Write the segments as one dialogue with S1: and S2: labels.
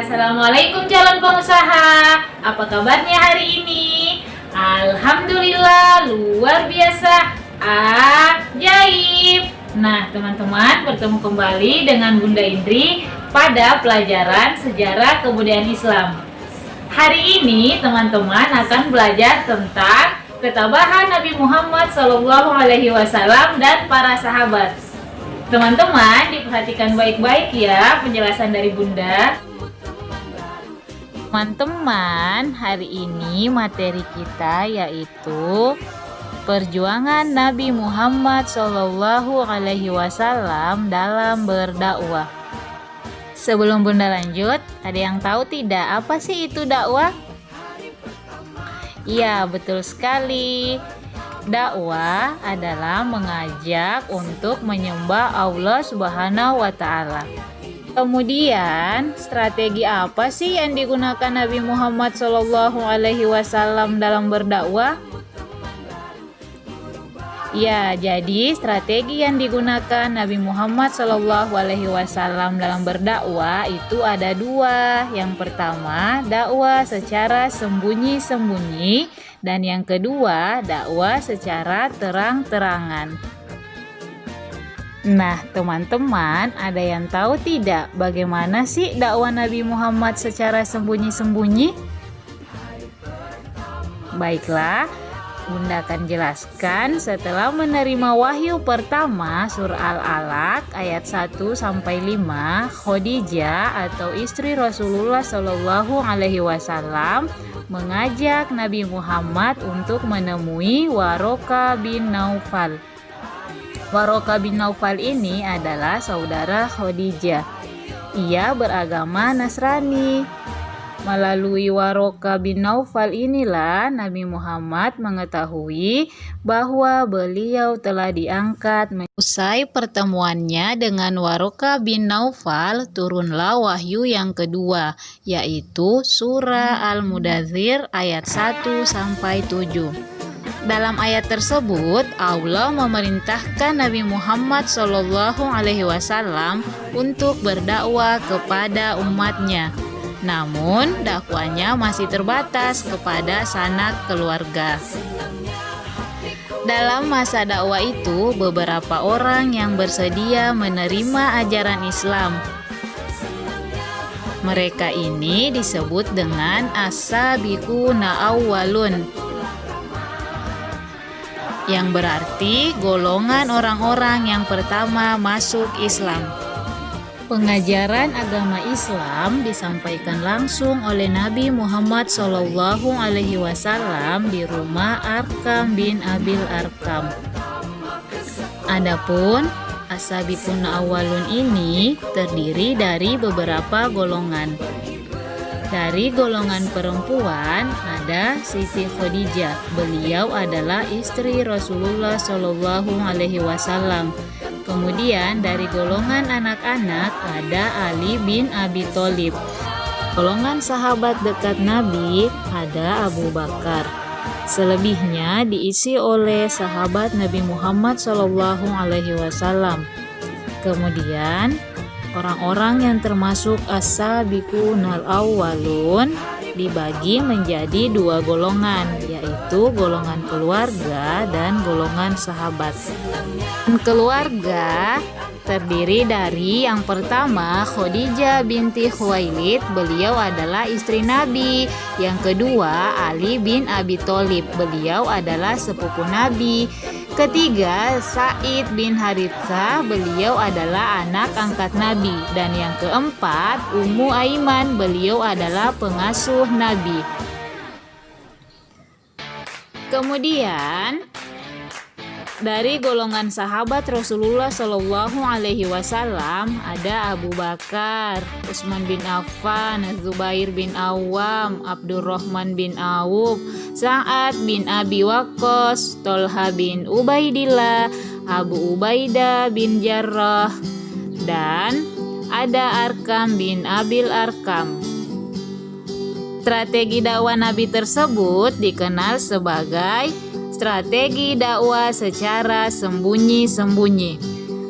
S1: Assalamualaikum calon pengusaha. Apa kabarnya hari ini? Alhamdulillah luar biasa, ajaib. Nah teman-teman, bertemu kembali dengan Bunda Indri pada pelajaran sejarah kebudayaan Islam. Hari ini teman-teman akan belajar tentang ketabahan Nabi Muhammad SAW dan para sahabat. Teman-teman diperhatikan baik-baik ya penjelasan dari Bunda. Teman-teman, hari ini materi kita yaitu perjuangan Nabi Muhammad SAW dalam berdakwah. Sebelum Bunda lanjut, ada yang tahu tidak apa sih itu dakwah? Iya, betul sekali. Dakwah adalah mengajak untuk menyembah Allah Subhanahu wa Ta'ala. Kemudian, strategi apa sih yang digunakan Nabi Muhammad SAW dalam berdakwah? Ya, jadi strategi yang digunakan Nabi Muhammad SAW dalam berdakwah itu ada dua. Yang pertama, dakwah secara sembunyi-sembunyi, dan yang kedua, dakwah secara terang-terangan. Nah, teman-teman, ada yang tahu tidak bagaimana sih dakwah Nabi Muhammad secara sembunyi-sembunyi? Baiklah, Bunda akan jelaskan setelah menerima wahyu pertama surah Al-Alaq ayat 1-5. Khadijah atau istri Rasulullah SAW mengajak Nabi Muhammad untuk menemui Waraqah bin Naufal. Waraqah bin Naufal ini adalah saudara Khadijah. Ia beragama Nasrani. Melalui Waraqah bin Naufal inilah Nabi Muhammad mengetahui bahwa beliau telah diangkat. Usai pertemuannya dengan Waraqah bin Naufal, turunlah wahyu yang kedua, yaitu surah Al-Mudaththir ayat 1-7. Dalam ayat tersebut, Allah memerintahkan Nabi Muhammad SAW untuk berdakwah kepada umatnya. Namun, dakwanya masih terbatas kepada sanak keluarga. Dalam masa dakwah itu, beberapa orang yang bersedia menerima ajaran Islam. Mereka ini disebut dengan as-sabiquna awwalun, yang berarti golongan orang-orang yang pertama masuk Islam. Pengajaran agama Islam disampaikan langsung oleh Nabi Muhammad SAW di rumah Arkam bin Abil Arkam. Adapun as-sabiqun awwalun ini terdiri dari beberapa golongan. Dari golongan perempuan ada Siti Khadijah. Beliau adalah istri Rasulullah SAW. Kemudian dari golongan anak-anak ada Ali bin Abi Thalib. Golongan sahabat dekat Nabi ada Abu Bakar. Selebihnya diisi oleh sahabat Nabi Muhammad SAW. Kemudian orang-orang yang termasuk as-sabiqunal awwalun dibagi menjadi dua golongan, yaitu golongan keluarga dan golongan sahabat. Keluarga terdiri dari yang pertama Khadijah binti Khuwailid, beliau adalah istri Nabi. Yang kedua Ali bin Abi Thalib, beliau adalah sepupu Nabi. Ketiga Sa'id bin Haritsah, beliau adalah anak angkat Nabi. Dan yang keempat Ummu Aiman, beliau adalah pengasuh Nabi. Kemudian dari golongan sahabat Rasulullah SAW ada Abu Bakar, Utsman bin Affan, Zubair bin Awam, Abdurrahman bin Auf, Sa'ad bin Abi Waqqas, Tolha bin Ubaidillah, Abu Ubaidah bin Jarrah, dan ada Arkam bin Abil Arkam. Strategi dakwah Nabi tersebut dikenal sebagai strategi dakwah secara sembunyi-sembunyi.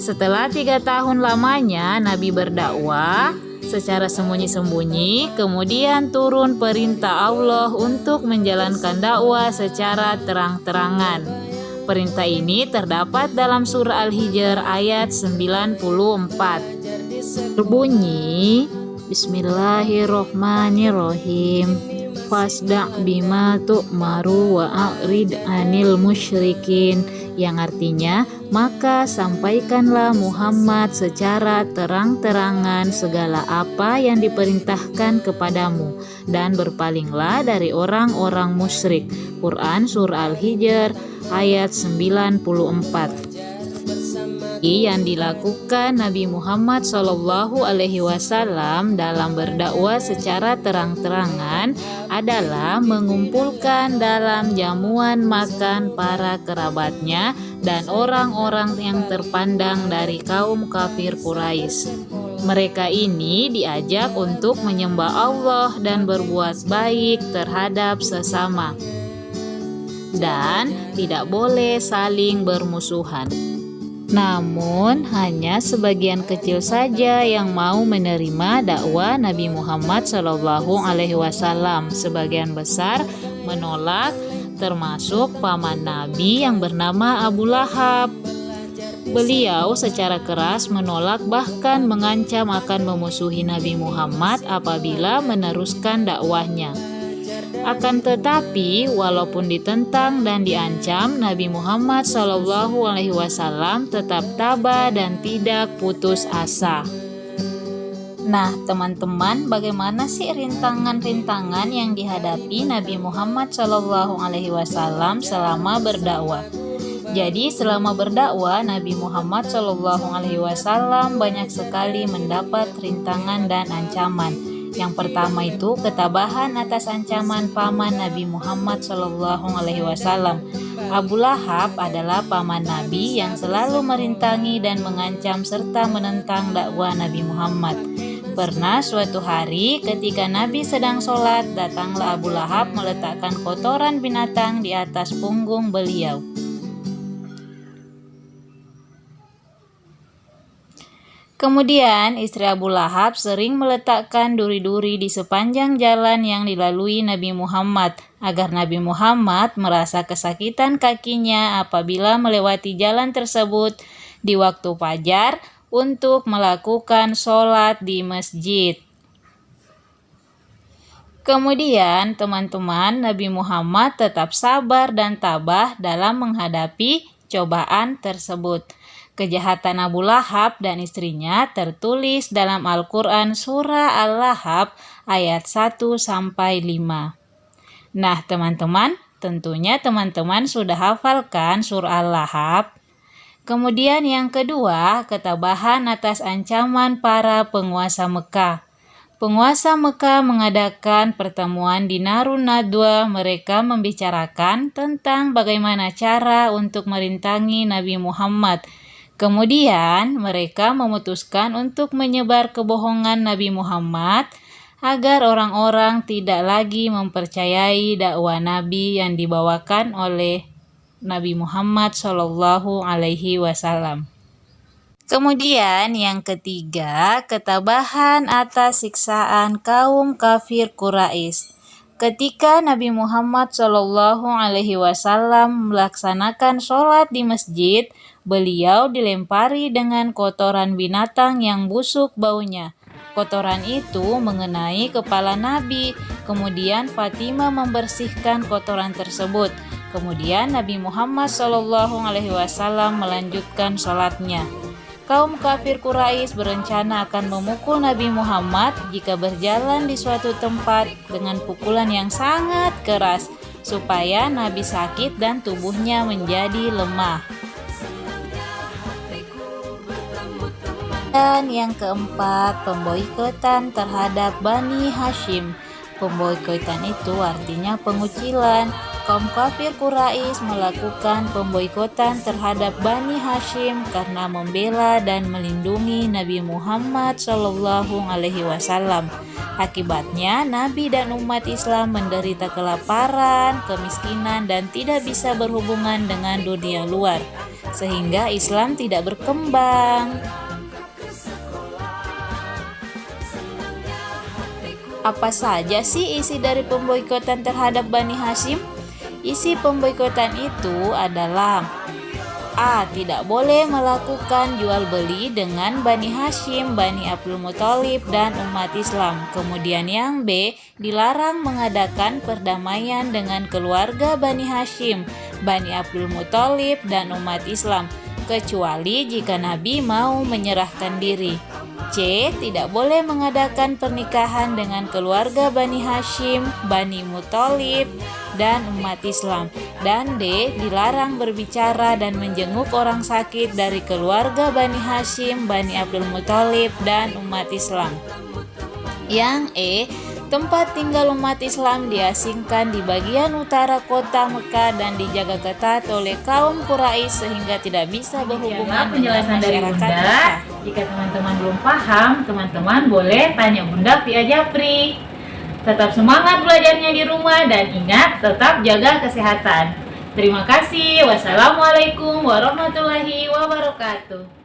S1: Setelah 3 tahun lamanya Nabi berdakwah, secara sembunyi-sembunyi, kemudian turun perintah Allah untuk menjalankan dakwah secara terang-terangan. Perintah ini terdapat dalam surah Al-Hijr ayat 94. Berbunyi, Bismillahirrohmanirrohim. Fasda' bima tu'maru wa a'rid anil musyrikin, yang artinya, maka sampaikanlah Muhammad secara terang-terangan segala apa yang diperintahkan kepadamu dan berpalinglah dari orang-orang musyrik. Quran Surah Al-Hijr ayat 94. Yang dilakukan Nabi Muhammad SAW dalam berdakwah secara terang-terangan adalah mengumpulkan dalam jamuan makan para kerabatnya dan orang-orang yang terpandang dari kaum kafir Quraisy. Mereka ini diajak untuk menyembah Allah dan berbuat baik terhadap sesama, dan tidak boleh saling bermusuhan. Namun hanya sebagian kecil saja yang mau menerima dakwah Nabi Muhammad SAW. Sebagian besar menolak, termasuk paman Nabi yang bernama Abu Lahab. Beliau secara keras menolak, bahkan mengancam akan memusuhi Nabi Muhammad apabila meneruskan dakwahnya. Akan tetapi, walaupun ditentang dan diancam, Nabi Muhammad SAW tetap tabah dan tidak putus asa. Nah, teman-teman, bagaimana sih rintangan-rintangan yang dihadapi Nabi Muhammad SAW selama berdakwah? Jadi, selama berdakwah, Nabi Muhammad SAW banyak sekali mendapat rintangan dan ancaman. Yang pertama itu ketabahan atas ancaman paman Nabi Muhammad SAW. Abu Lahab adalah paman Nabi yang selalu merintangi dan mengancam serta menentang dakwah Nabi Muhammad. Pernah suatu hari ketika Nabi sedang sholat, datanglah Abu Lahab meletakkan kotoran binatang di atas punggung beliau. Kemudian istri Abu Lahab sering meletakkan duri-duri di sepanjang jalan yang dilalui Nabi Muhammad, agar Nabi Muhammad merasa kesakitan kakinya apabila melewati jalan tersebut di waktu fajar untuk melakukan sholat di masjid. Kemudian teman-teman, Nabi Muhammad tetap sabar dan tabah dalam menghadapi cobaan tersebut. Kejahatan Abu Lahab dan istrinya tertulis dalam Al-Quran Surah Al-Lahab ayat 1-5. Nah teman-teman, tentunya teman-teman sudah hafalkan Surah Al-Lahab. Kemudian yang kedua, ketabahan atas ancaman para penguasa Mekah. Penguasa Mekah mengadakan pertemuan di Narun Nadwa. Mereka membicarakan tentang bagaimana cara untuk merintangi Nabi Muhammad. Kemudian mereka memutuskan untuk menyebar kebohongan Nabi Muhammad agar orang-orang tidak lagi mempercayai dakwah Nabi yang dibawakan oleh Nabi Muhammad SAW. Kemudian yang ketiga, ketabahan atas siksaan kaum kafir Quraisy. Ketika Nabi Muhammad SAW melaksanakan sholat di masjid, beliau dilempari dengan kotoran binatang yang busuk baunya. Kotoran itu mengenai kepala Nabi. Kemudian Fatimah membersihkan kotoran tersebut. Kemudian Nabi Muhammad SAW melanjutkan sholatnya. Kaum kafir Quraisy berencana akan memukul Nabi Muhammad jika berjalan di suatu tempat dengan pukulan yang sangat keras, supaya Nabi sakit dan tubuhnya menjadi lemah. Dan yang keempat, pemboikotan terhadap Bani Hashim. Pemboikotan itu artinya pengucilan. Kaum kafir Quraisy melakukan pemboikotan terhadap Bani Hashim karena membela dan melindungi Nabi Muhammad SAW. Akibatnya, Nabi dan umat Islam menderita kelaparan, kemiskinan, dan tidak bisa berhubungan dengan dunia luar, sehingga Islam tidak berkembang. Apa saja sih isi dari pemboikotan terhadap Bani Hasyim? Isi pemboikotan itu adalah A. Tidak boleh melakukan jual beli dengan Bani Hasyim, Bani Abdul Muthalib, dan umat Islam. Kemudian yang B. Dilarang mengadakan perdamaian dengan keluarga Bani Hasyim, Bani Abdul Muthalib, dan umat Islam, kecuali jika Nabi mau menyerahkan diri. C. Tidak boleh mengadakan pernikahan dengan keluarga Bani Hasyim, Bani Muthalib, dan umat Islam. Dan D. Dilarang berbicara dan menjenguk orang sakit dari keluarga Bani Hasyim, Bani Abdul Muthalib, dan umat Islam. Yang E. Tempat tinggal umat Islam diasingkan di bagian utara kota Mekah dan dijaga ketat oleh kaum Quraisy sehingga tidak bisa berhubungan dengan masyarakat Mekah.
S2: Jika teman-teman belum paham, teman-teman boleh tanya Bunda Via Japri. Tetap semangat belajarnya di rumah dan ingat tetap jaga kesehatan. Terima kasih. Wassalamualaikum warahmatullahi wabarakatuh.